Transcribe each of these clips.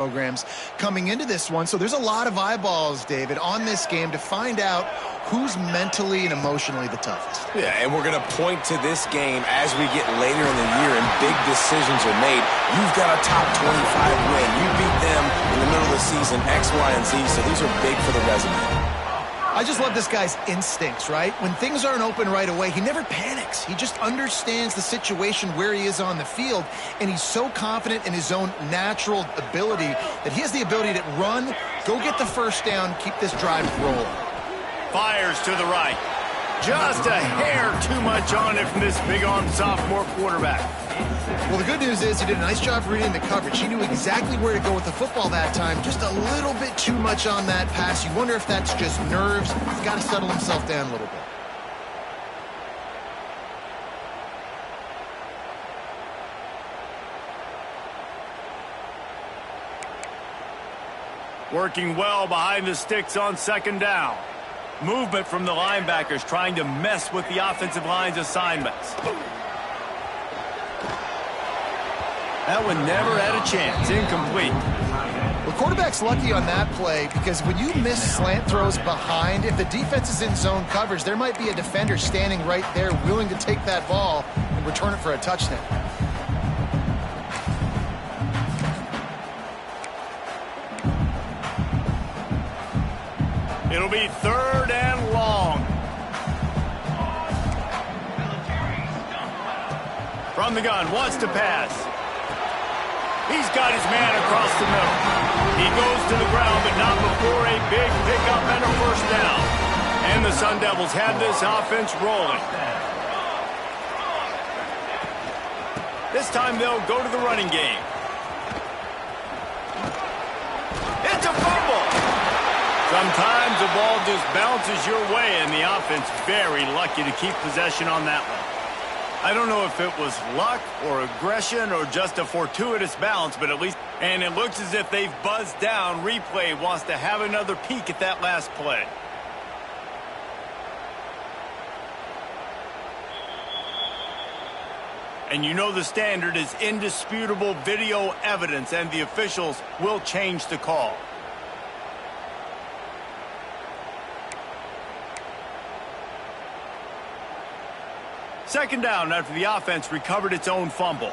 programs coming into this one. So there's a lot of eyeballs, David, on this game to find out who's mentally and emotionally the toughest. Yeah, and we're going to point to this game as we get later in the year and big decisions are made. You've got a top 25 win. You beat them in the middle of the season, X, Y, and Z, so these are big for the resume. I just love this guy's instincts, right? When things aren't open right away, he never panics. He just understands the situation where he is on the field, and he's so confident in his own natural ability that he has the ability to run, go get the first down, keep this drive rolling. Fires to the right. Just a hair too much on it from this big-armed sophomore quarterback. Well, the good news is he did a nice job reading the coverage. He knew exactly where to go with the football that time. Just a little bit too much on that pass. You wonder if that's just nerves. He's got to settle himself down a little bit. Working well behind the sticks on second down. Movement from the linebackers trying to mess with the offensive line's assignments. That one never had a chance. Incomplete. The quarterback's lucky on that play because when you miss slant throws behind, if the defense is in zone coverage, there might be a defender standing right there willing to take that ball and return it for a touchdown. It'll be third and long. From the gun, wants to pass. He's got his man across the middle. He goes to the ground, but not before a big pickup and a first down. And the Sun Devils have this offense rolling. This time they'll go to the running game. It's a fumble. Sometimes the ball just bounces your way, and the offense very lucky to keep possession on that one. I don't know if it was luck or aggression or just a fortuitous bounce, but at least, and it looks as if they've buzzed down. Replay wants to have another peek at that last play. And you know the standard is indisputable video evidence, and the officials will change the call. Second down after the offense recovered its own fumble.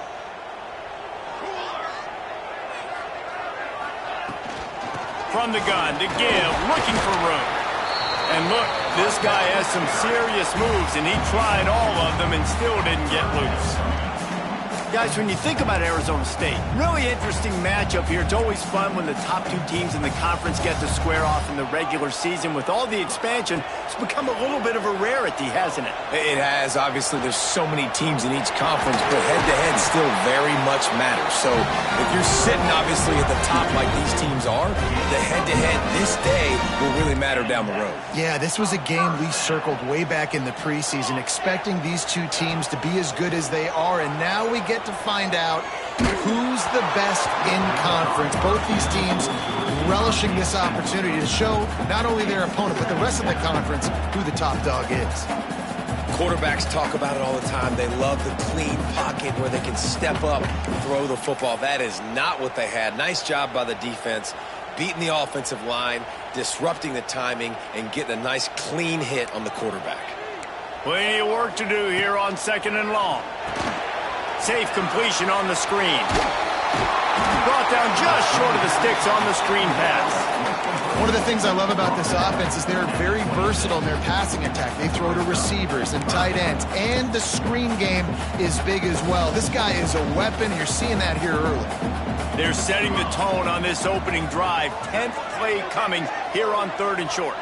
From the gun to give, looking for room. And look, this guy has some serious moves, and he tried all of them and still didn't get loose. Guys, when you think about Arizona State, really interesting matchup here. It's always fun when the top two teams in the conference get to square off in the regular season. With all the expansion, it's become a little bit of a rarity, hasn't it? It has. Obviously, there's so many teams in each conference, but head-to-head still very much matters. So if you're sitting, obviously, at the top like these teams are, the head-to-head this day will really matter down the road. Yeah, this was a game we circled way back in the preseason, expecting these two teams to be as good as they are, and now we get to find out who's the best in conference. Both these teams relishing this opportunity to show not only their opponent, but the rest of the conference who the top dog is. Quarterbacks talk about it all the time. They love the clean pocket where they can step up, throw the football. That is not what they had. Nice job by the defense, beating the offensive line, disrupting the timing, and getting a nice clean hit on the quarterback. Plenty of work to do here on second and long. Safe completion on the screen. Brought down just short of the sticks on the screen pass. One of the things I love about this offense is they're very versatile in their passing attack. They throw to receivers and tight ends, and the screen game is big as well. This guy is a weapon. You're seeing that here early. They're setting the tone on this opening drive. 10th play coming here on third and short.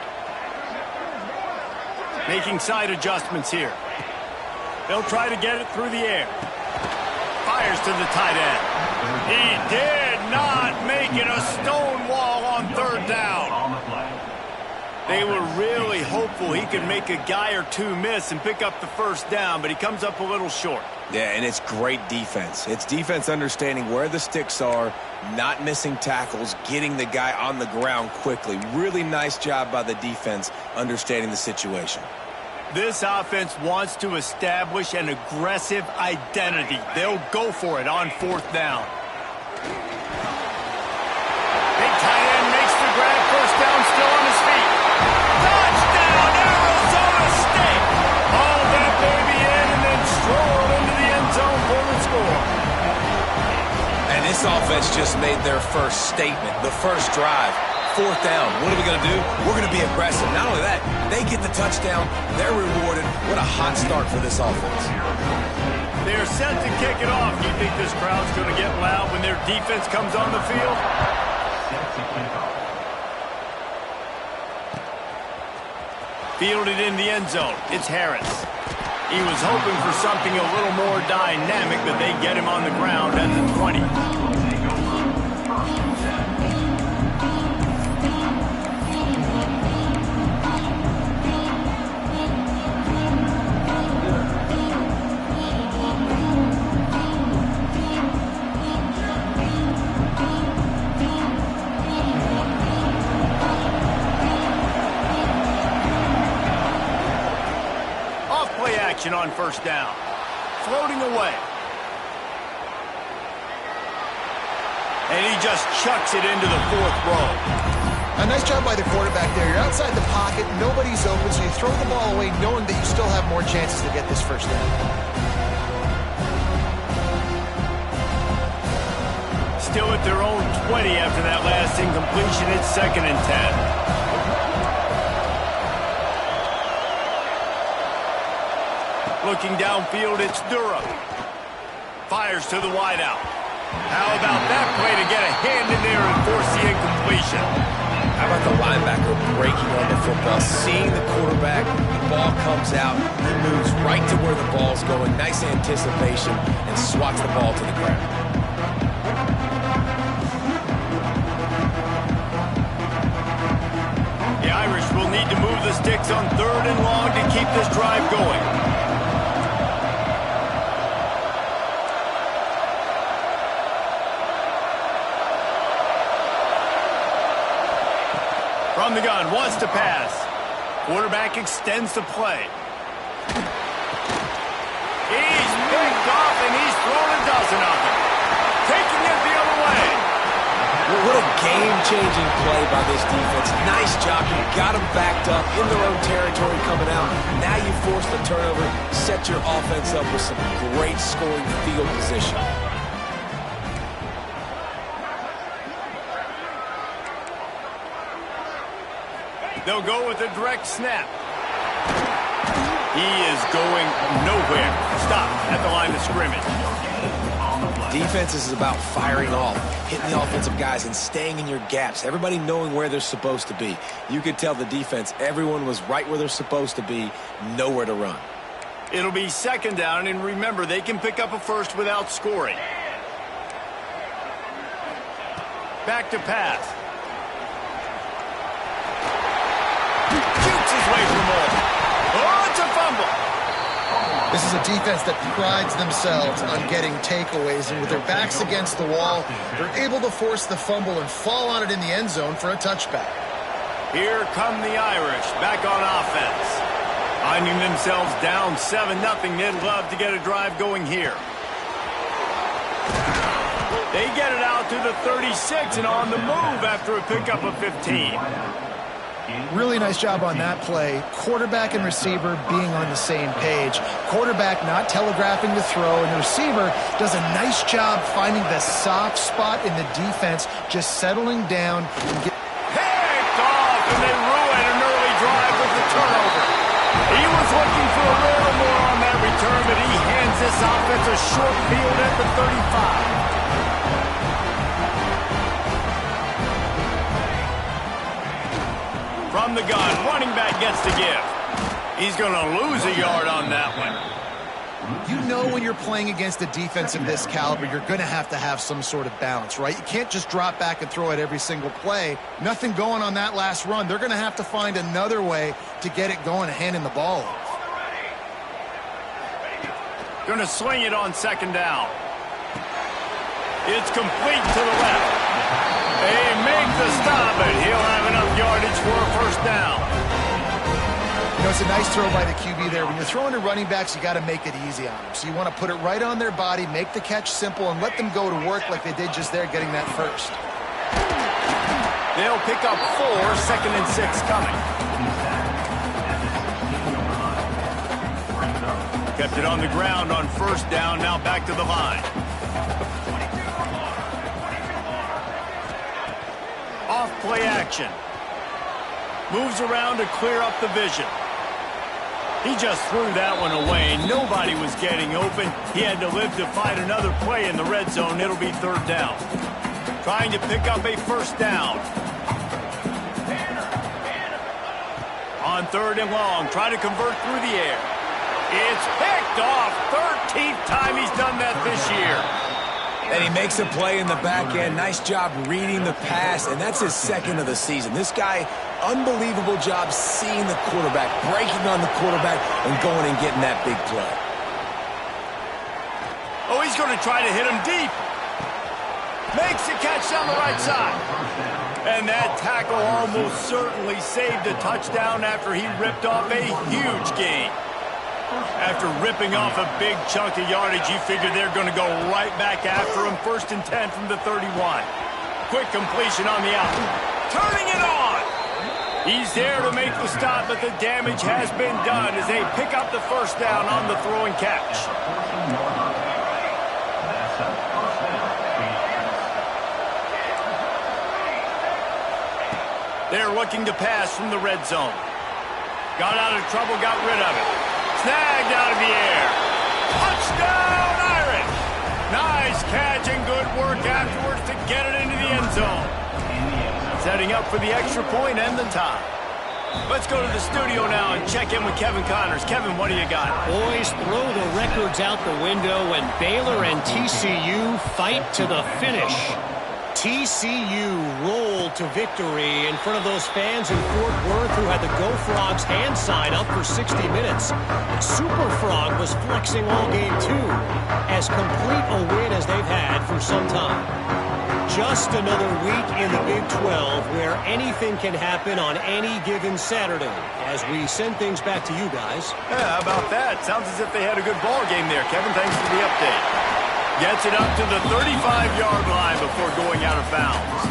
Making side adjustments here. They'll try to get it through the air. Fires to the tight end. He did not make it a stone wall on third down. They were really hopeful he could make a guy or two miss and pick up the first down, but he comes up a little short. Yeah, and it's great defense. It's defense understanding where the sticks are, not missing tackles, getting the guy on the ground quickly. Really nice job by the defense understanding the situation. This offense wants to establish an aggressive identity. They'll go for it on fourth down. offense just made their first statement, the first drive. 4th down. What are we going to do? We're going to be aggressive. Not only that, they get the touchdown. They're rewarded. What a hot start for this offense. They're set to kick it off. Do you think this crowd's going to get loud when their defense comes on the field? Fielded in the end zone. It's Harris. He was hoping for something a little more dynamic, but they get him on the ground at the 20. On 1st down. Floating away. And he just chucks it into the 4th row. A nice job by the quarterback there. You're outside the pocket, nobody's open, so you throw the ball away knowing that you still have more chances to get this 1st down. Still at their own 20 after that last incompletion. It's 2nd and 10. Looking downfield, it's Durham. Fires to the wideout. How about that play to get a hand in there and force the incompletion? How about the linebacker breaking on the football, seeing the quarterback, the ball comes out, he moves right to where the ball's going, nice anticipation, and swats the ball to the ground. The Irish will need to move the sticks on 3rd and long to keep this drive going. From the gun, wants to pass. Quarterback extends the play. He's picked off and he's thrown a dozen of them. Taking it the other way. What a game-changing play by this defense. Nice job. You got them backed up in their own territory coming out. Now you force the turnover, set your offense up with some great scoring field position. They'll go with a direct snap. He is going nowhere. Stop at the line of scrimmage. Defense is about firing off, hitting the offensive guys and staying in your gaps. Everybody knowing where they're supposed to be. You could tell the defense, everyone was right where they're supposed to be, nowhere to run. It'll be 2nd down, and remember, they can pick up a 1st without scoring. Back to pass. Shoots his way from all. Oh, it's a fumble. This is a defense that prides themselves on getting takeaways, and with their backs against the wall, they're able to force the fumble and fall on it in the end zone for a touchback. Here come the Irish back on offense. Finding themselves down 7-0, they'd love to get a drive going here. They get it out to the 36 and on the move after a pickup of 15. Really nice job on that play. Quarterback and receiver being on the same page. Quarterback not telegraphing the throw, and the receiver does a nice job finding the soft spot in the defense, just settling down. And picked off, and they ruin an early drive with the turnover. He was looking for a little more on that return, but he hands this offense a short field at the 35. From the gun, running back gets to give. He's going to lose a yard on that one. You know when you're playing against a defense of this caliber, you're going to have some sort of balance, right? You can't just drop back and throw it every single play. Nothing going on that last run. They're going to have to find another way to get it going, handing the ball off. Going to swing it on 2nd down. It's complete to the left. They make the stop, and he'll have enough yardage for a 1st down. You know, it's a nice throw by the QB there. When you're throwing to running backs, you got to make it easy on them. So you want to put it right on their body, make the catch simple, and let them go to work like they did just there, getting that 1st. They'll pick up 4, 2nd and 6 coming. Kept it on the ground on 1st down, now back to the line. play action. Moves around to clear up the vision. He just threw that one away. Nobody was getting open. He had to live to find another play in the red zone. It'll be third down. Trying to pick up a first down. On third and long, try to convert through the air. It's picked off. 13th time he's done that this year. And he makes a play in the back end. Nice job reading the pass, and that's his second of the season. This guy, unbelievable job seeing the quarterback, breaking on the quarterback, and going and getting that big play. Oh, he's going to try to hit him deep. Makes the catch down the right side. And that tackle almost certainly saved a touchdown after he ripped off a huge gain. After ripping off a big chunk of yardage, you figure they're going to go right back after him. 1st and 10 from the 31. Quick completion on the out. Turning it on. He's there to make the stop, but the damage has been done as they pick up the first down on the throw and catch. They're looking to pass from the red zone. Got out of trouble, got rid of it. Snagged out of the air. Touchdown, Irish! Nice catch and good work afterwards to get it into the end zone. Setting up for the extra point and the tie. Let's go to the studio now and check in with Kevin Connors. Kevin, what do you got? Boys, throw the records out the window when Baylor and TCU fight to the finish. TCU rolled to victory in front of those fans in Fort Worth who had the Go Frogs hand sign up for 60 minutes. Super Frog was flexing all game too, as complete a win as they've had for some time. Just another week in the Big 12 where anything can happen on any given Saturday. As we send things back to you guys. Yeah, how about that? Sounds as if they had a good ball game there. Kevin, thanks for the update. Gets it up to the 35-yard line before going out of bounds.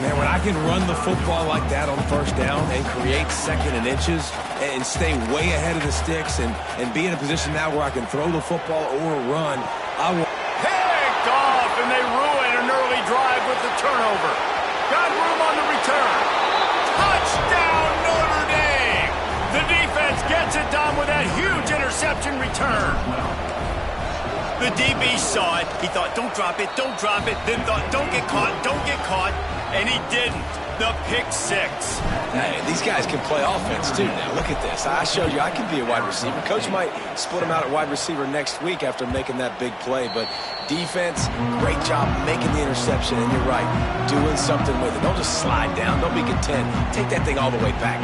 Man, when I can run the football like that on first down and create second and inches and stay way ahead of the sticks and be in a position now where I can throw the football or run, I will. Picked off, and they ruin an early drive with the turnover. Got room on the return. Touchdown, Notre Dame! The defense gets it done with that huge interception return. The DB saw it. He thought, don't drop it, don't drop it. Then thought, don't get caught. And he didn't. The pick six. Hey, these guys can play offense, too. Now, look at this. I showed you I can be a wide receiver. Coach might split him out at wide receiver next week after making that big play. But defense, great job making the interception. And you're right, doing something with it. Don't just slide down. Don't be content. Take that thing all the way back.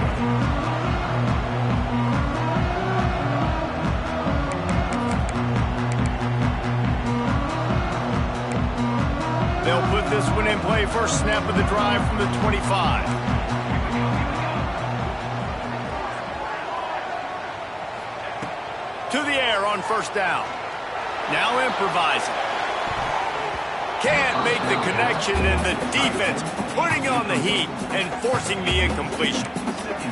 They'll put this one in play. First snap of the drive from the 25. To the air on first down. Now improvising. Can't make the connection, and the defense putting on the heat and forcing the incompletion.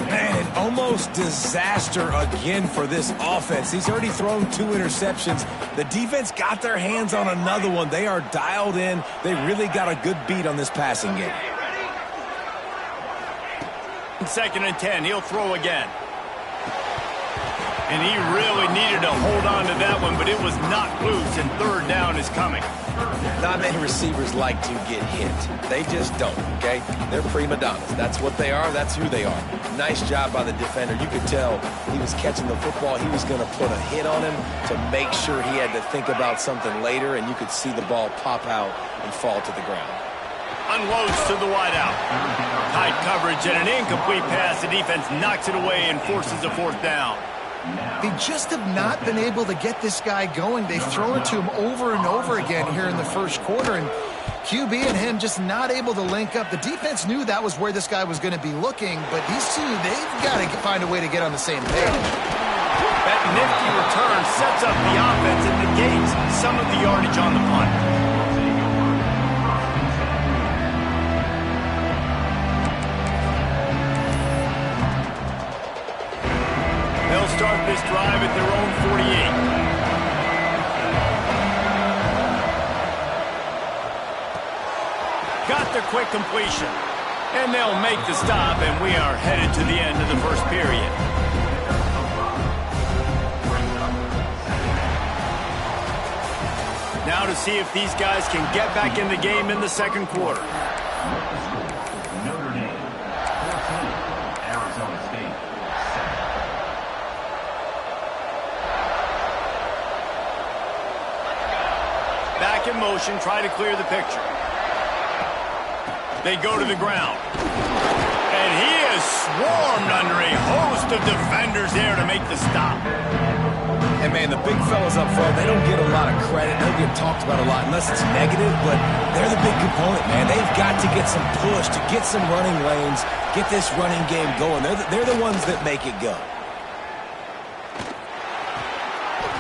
Man, almost disaster again for this offense. He's already thrown 2 interceptions. The defense got their hands on another one. They are dialed in. They really got a good beat on this passing game. 2nd and 10. He'll throw again. And he really needed to hold on to that one, but it was knocked loose, and third down is coming. Not many receivers like to get hit. They just don't, okay? They're prima donnas. That's what they are. That's who they are. Nice job by the defender. You could tell he was catching the football. He was going to put a hit on him to make sure he had to think about something later, and you could see the ball pop out and fall to the ground. Unloads to the wideout. Tight coverage and an incomplete pass. The defense knocks it away and forces a fourth down. They just have not been able to get this guy going. They've thrown it to him over and over again here in the first quarter, and QB and him just not able to link up. The defense knew that was where this guy was going to be looking, but these two, they've got to find a way to get on the same page. That nifty return sets up the offense and negates some of the yardage on the punt. They'll start this drive at their own 48. Got the quick completion. And they'll make the stop, and we are headed to the end of the first period. Now to see if these guys can get back in the game in the second quarter. Notre Dame, 14, Arizona State, 7. Back in motion, try to clear the picture. They go to the ground. And he is swarmed under a host of defenders there to make the stop. And, man, the big fellas up front, they don't get a lot of credit. They don't get talked about a lot unless it's negative, but they're the big component, man. They've got to get some push, to get some running lanes, get this running game going. They're the ones that make it go.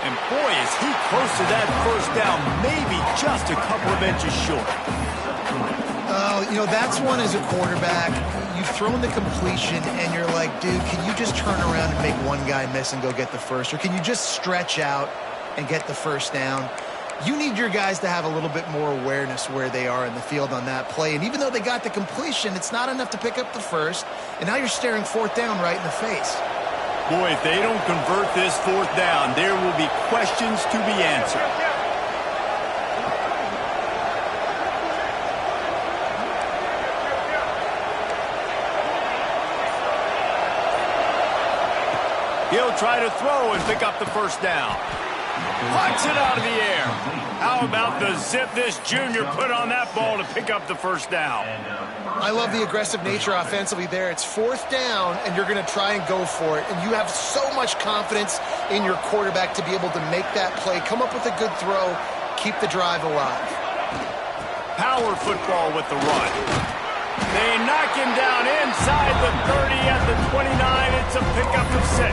And, boy, is he close to that first down, maybe just a couple of inches short. Oh, you know, that's one as a quarterback. You've thrown the completion, and you're like, dude, can you just turn around and make one guy miss and go get the first? Or can you just stretch out and get the first down? You need your guys to have a little bit more awareness where they are in the field on that play. And even though they got the completion, it's not enough to pick up the first. And now you're staring fourth down right in the face. Boy, if they don't convert this fourth down, there will be questions to be answered. He'll try to throw and pick up the first down. Punts it out of the air. How about the zip this junior put on that ball to pick up the first down? I love the aggressive nature offensively there. It's fourth down, and you're going to try and go for it. And you have so much confidence in your quarterback to be able to make that play, come up with a good throw, keep the drive alive. Power football with the run. They knock him down inside the 30 at the 29. It's a pickup of 6.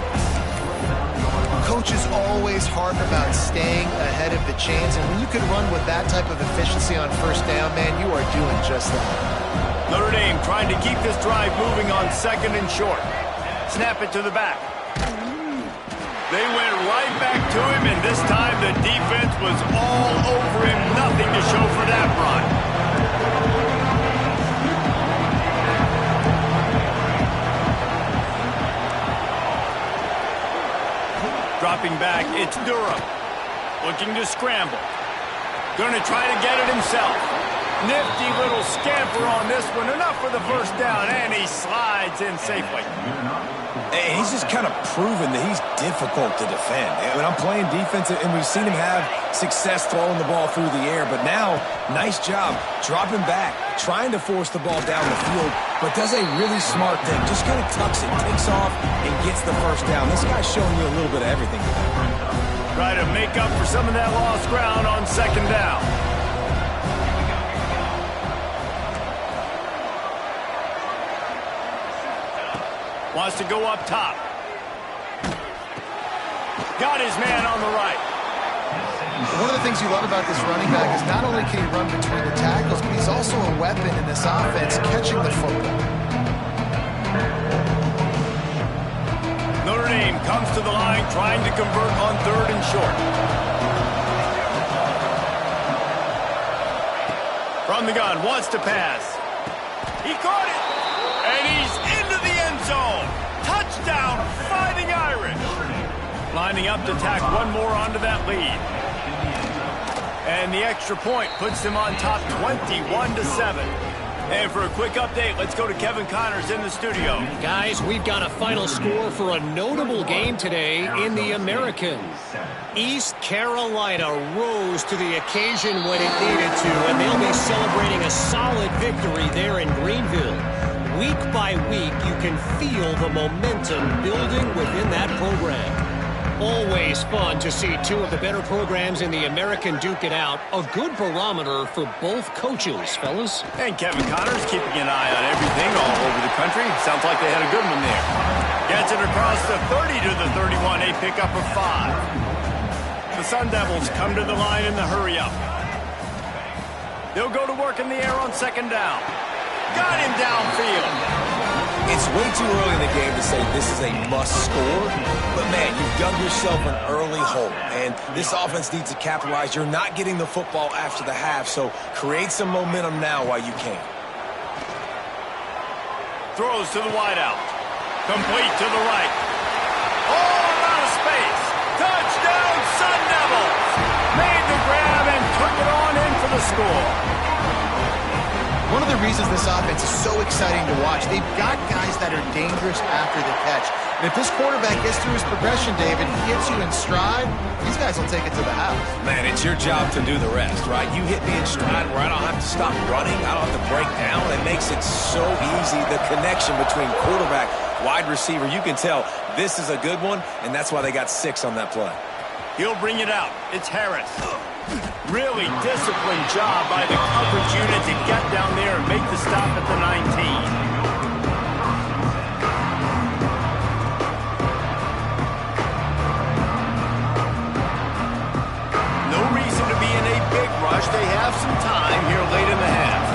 Coaches always harp about staying ahead of the chains, and when you can run with that type of efficiency on first down, man, you are doing just that. Notre Dame trying to keep this drive moving on second and short. Snap it to the back. They went right back to him, and this time the defense was all over him. Nothing to show for that run. Dropping back, it's Durham. Looking to scramble. Going to try to get it himself. Nifty little scamper on this one. Enough for the first down, and he slides in safely. And he's just kind of proven that he's difficult to defend. I mean, I'm playing defense, and we've seen him have success throwing the ball through the air. But now, nice job dropping back, trying to force the ball down the field, but does a really smart thing. Just kind of tucks it, takes off, and gets the first down. This guy's showing you a little bit of everything today. Try to make up for some of that lost ground on second down. Wants to go up top. Got his man on the right. One of the things you love about this running back is not only can he run between the tackles, but he's also a weapon in this offense, catching the football. Notre Dame comes to the line, trying to convert on third and short. From the gun, wants to pass. He caught it, and he's into the end zone. Touchdown, Fighting Irish. Lining up to tack one more onto that lead. And the extra point puts them on top 21-7. And for a quick update, let's go to Kevin Connors in the studio. Guys, we've got a final score for a notable game today in the American. East Carolina rose to the occasion when it needed to, and they'll be celebrating a solid victory there in Greenville. Week by week, you can feel the momentum building within that program. Always fun to see two of the better programs in the American duke it out. A good barometer for both coaches, fellas. And Kevin Connors keeping an eye on everything all over the country. Sounds like they had a good one there. Gets it across the 30 to the 31, a pickup of 5. The Sun Devils come to the line in the hurry-up. They'll go to work in the air on second down. Got him downfield. It's way too early in the game to say this is a must score, but man, you've dug yourself an early hole, and this offense needs to capitalize. You're not getting the football after the half, so create some momentum now while you can. Throws to the wideout. Complete to the right. Oh, out of space. Touchdown, Sun Devils. Made the grab and took it on in for the score. One of the reasons this offense is so exciting to watch, they've got guys that are dangerous after the catch. And if this quarterback gets through his progression, David, he gets you in stride, these guys will take it to the house. Man, it's your job to do the rest, right? You hit me in stride where I don't have to stop running. I don't have to break down. It makes it so easy. The connection between quarterback, wide receiver, you can tell this is a good one, and that's why they got 6 on that play. He'll bring it out. It's Harris. Really disciplined job by the coverage unit to get down there and make the stop at the 19. No reason to be in a big rush. They have some time here late in the half.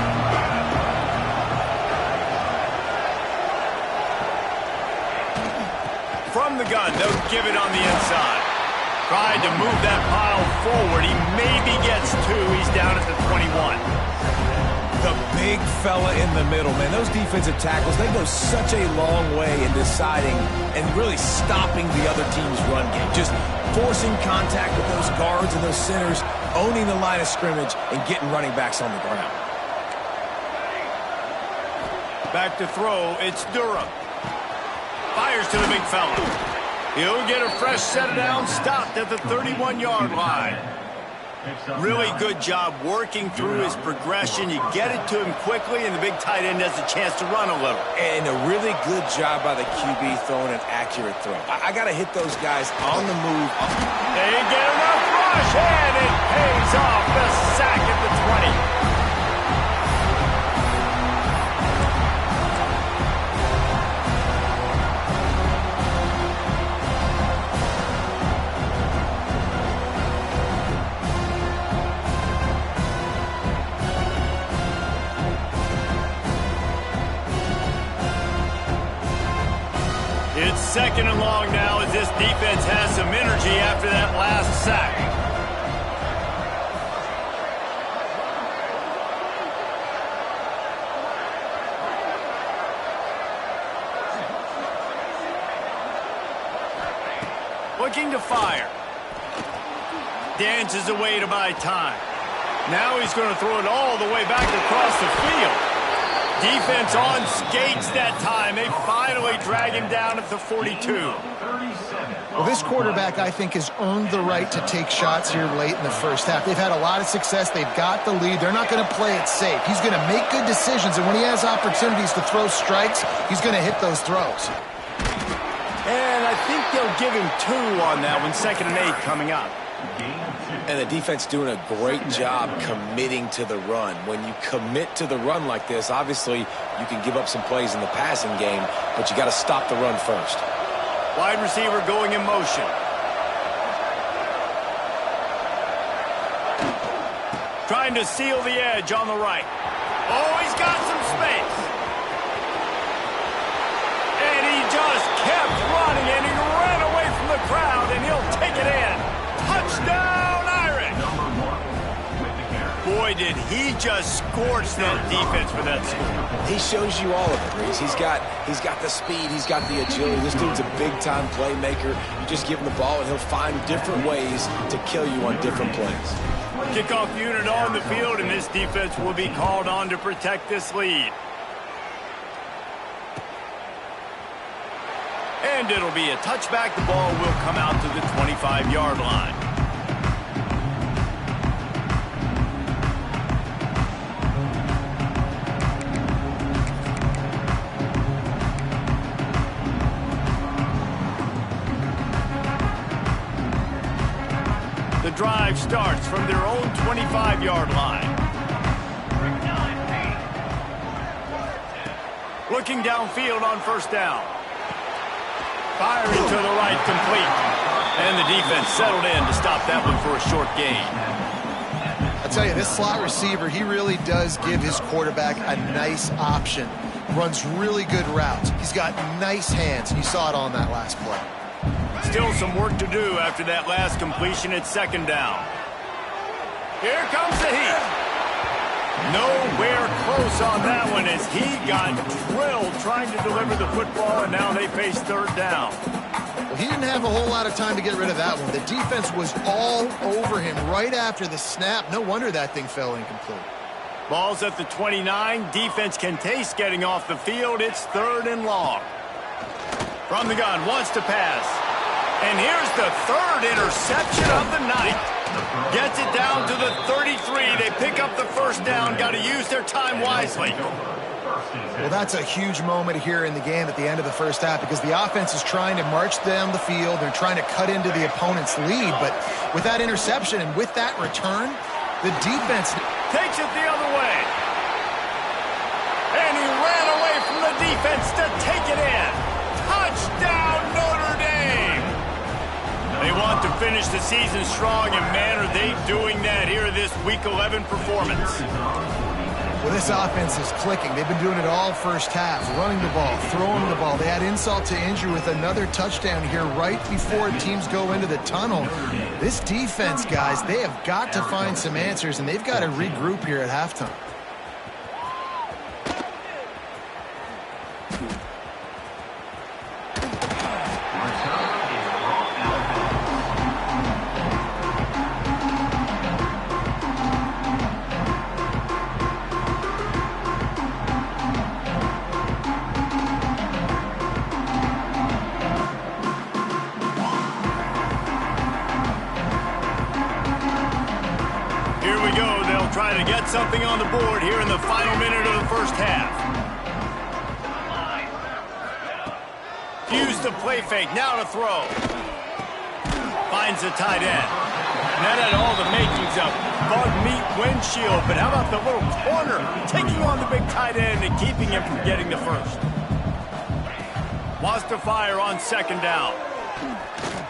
From the gun, they'll give it on the inside. Tried to move that pile forward. He maybe gets 2. He's down at the 21. The big fella in the middle, man. Those defensive tackles, they go such a long way in deciding and really stopping the other team's run game. Just forcing contact with those guards and those centers, owning the line of scrimmage, and getting running backs on the ground. Back to throw. It's Durham. Fires to the big fella. He'll get a fresh set down, stopped at the 31-yard line. Really good job working through his progression. You get it to him quickly, and the big tight end has a chance to run a little. And a really good job by the QB throwing an accurate throw. I got to hit those guys on the move. They get enough rush, and it pays off. The sack at the 20. It's 2nd and long now as this defense has some energy after that last sack. Looking to fire. Dances away to buy time. Now he's going to throw it all the way back across the field. Defense on skates that time. They finally drag him down at the 42. Well, this quarterback, I think, has earned the right to take shots here late in the first half. They've had a lot of success. They've got the lead. They're not going to play it safe. He's going to make good decisions, and when he has opportunities to throw strikes, he's going to hit those throws. And I think they'll give him 2 on that one. 2nd and 8 coming up. And the defense doing a great job committing to the run. When you commit to the run like this, obviously you can give up some plays in the passing game, but you got to stop the run first. Wide receiver going in motion. Trying to seal the edge on the right. Oh, he's got some space. And he just kept running, and he ran away from the crowd, and he'll take it in. Touchdown, Irish! Boy, did he just scorch that defense for that score. He shows you all of it, Reese. He's got the speed, he's got the agility. This dude's a big-time playmaker. You just give him the ball, and he'll find different ways to kill you on different plays. Kickoff unit on the field, and this defense will be called on to protect this lead. And it'll be a touchback. The ball will come out to the 25-yard line. The drive starts from their own 25-yard line. Looking downfield on first down. Firing to the right, complete. And the defense settled in to stop that one for a short gain. I'll tell you, this slot receiver, he really does give his quarterback a nice option. Runs really good routes. He's got nice hands, and you saw it on that last play. Still some work to do after that last completion at 2nd down. Here comes the heat. Nowhere close on that one as he got drilled trying to deliver the football, and now they face third down. Well, he didn't have a whole lot of time to get rid of that one. The defense was all over him right after the snap. No wonder that thing fell incomplete. Ball's at the 29. Defense can taste getting off the field. It's third and long. From the gun, wants to pass. And here's the third interception of the night. Gets it down to the 33. They pick up the first down. Got to use their time wisely. Well, that's a huge moment here in the game at the end of the first half because the offense is trying to march down the field. They're trying to cut into the opponent's lead. But with that interception and with that return, the defense takes it the other way. And he ran away from the defense to take it in. Touchdown, Notre Dame! They want to finish the season strong, and man, are they doing that here in this Week 11 performance. Well, this offense is clicking. They've been doing it all first half, running the ball, throwing the ball. They add insult to injury with another touchdown here right before teams go into the tunnel. This defense, guys, they have got to find some answers, and they've got to regroup here at halftime. Try to get something on the board here in the final minute of the first half. Use the play fake, now to throw. Finds the tight end. That had all the makings of bug meat windshield, but how about the little corner taking on the big tight end and keeping him from getting the first? Wants to fire on second down.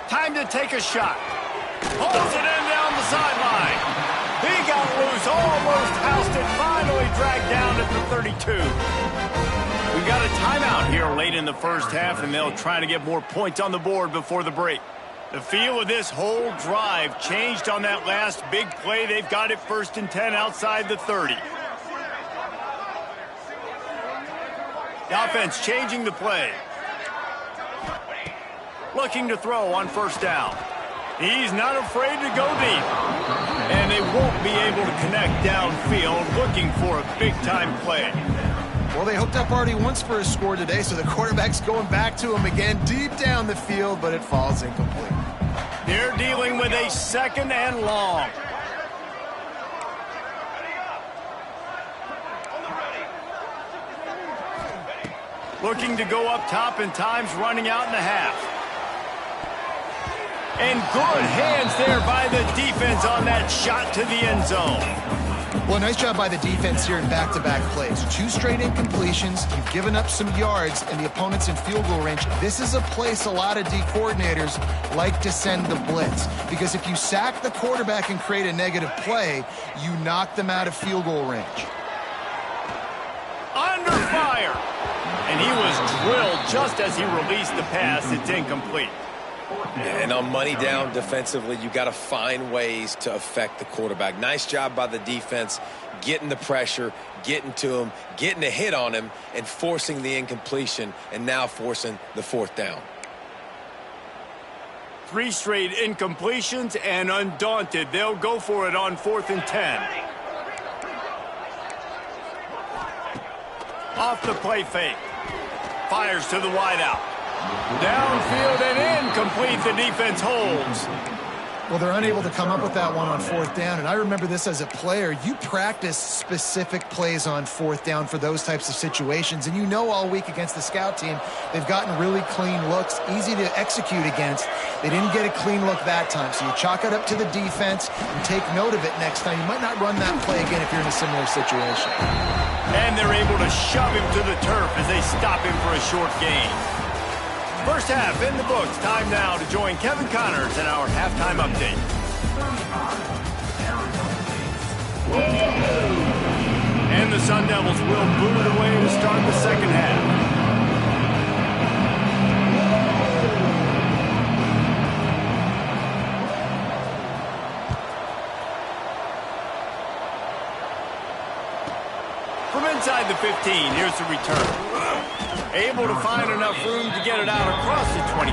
Time to take a shot. Pulls it in down the sideline. He got loose, almost housed it, finally dragged down at the 32. We've got a timeout here late in the first half, and they'll try to get more points on the board before the break. The feel of this whole drive changed on that last big play. They've got it 1st and 10 outside the 30. The offense changing the play. Looking to throw on first down. He's not afraid to go deep. And they won't be able to connect downfield, looking for a big-time play. Well, they hooked up already once for a score today, so the quarterback's going back to him again deep down the field, but it falls incomplete. They're dealing with a 2nd and long. Looking to go up top, and time's running out in the half. And good hands there by the defense on that shot to the end zone. Well, nice job by the defense here in back-to-back plays. 2 straight incompletions. You've given up some yards, and the opponent's in field goal range. This is a place a lot of D coordinators like to send the blitz. Because if you sack the quarterback and create a negative play, you knock them out of field goal range. Under fire. And he was drilled just as he released the pass. It's incomplete. And on money down defensively, you got to find ways to affect the quarterback. Nice job by the defense, getting the pressure, getting to him, getting a hit on him, and forcing the incompletion, and now forcing the 4th down. 3 straight incompletions, and undaunted, they'll go for it on 4th and 10. Off the play fake. Fires to the wideout. Downfield and incomplete. The defense holds. Well, they're unable to come up with that one on 4th down, and I remember this as a player. You practice specific plays on 4th down for those types of situations, and you know all week against the scout team, they've gotten really clean looks, easy to execute against. They didn't get a clean look that time, so you chalk it up to the defense and take note of it next time. You might not run that play again if you're in a similar situation. And they're able to shove him to the turf as they stop him for a short gain. First half in the books. Time now to join Kevin Connors in our halftime update. And the Sun Devils will boot it away to start the second half. 15. Here's the return. Able to find enough room to get it out across the 25.